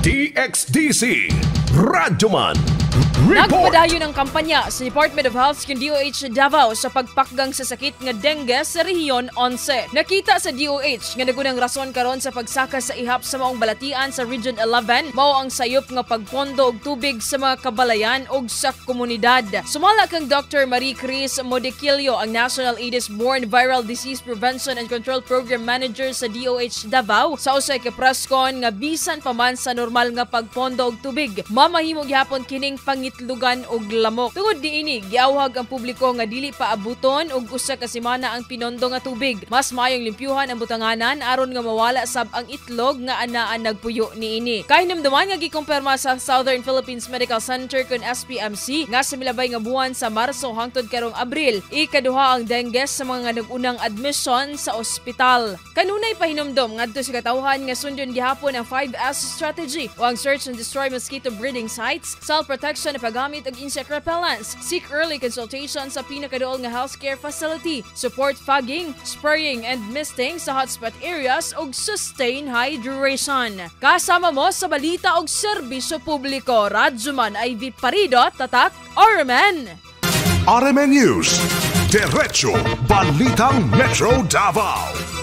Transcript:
DXDC RadyoMaN Report. Nagpadayon ang kampanya sa Department of Health ng DOH Davao sa pagpakgang sa sakit nga dengue sa Rehiyon 11. Nakita sa DOH nga nagunang rason karon sa pagsaka sa ihap sa maong balatian sa Region 11 mao ang sayop nga pagpondo og tubig sa mga kabalayan ug sa komunidad. Sumala kang Dr. Marie Cris Modequillo, ang National Aedes-borne Viral Disease Prevention and Control Program Manager sa DOH Davao, sa usay ka preskon nga bisan pa man sa normal nga pagpondo og tubig, mamahimo gyapon kining pangitlugan og lamok. Tungod diini, giawhag ang publiko nga dili pa abuton og usa ka semana ang pinondo nga tubig. Mas maayong limpyuhan ang butanganan aron nga mawala sab ang itlog nga anaan nagpuyo niini. Kay namdaman nga gikumpirma sa Southern Philippines Medical Center kun SPMC nga sa milabay nga buwan sa Marso hangtod karong Abril, ikaduha ang dengue sa mga nagunang admission sa ospital. Kanunay pahinomdom ngadto sa katawhan nga sundon gihapon ang 5S strategy o ang search and destroy mosquito breeding sites, self-protection na paggamit og insect repellents, seek early consultation sa pinakaduol nga healthcare facility, support fogging, spraying and misting sa hotspot areas ug sustain hydration. Kasama mo sa balita og serbisyo publiko, RadyoMaN Ivy Parido, tatak RadyoMaN. RadyoMaN News, Diretso Balitang Metro Davao.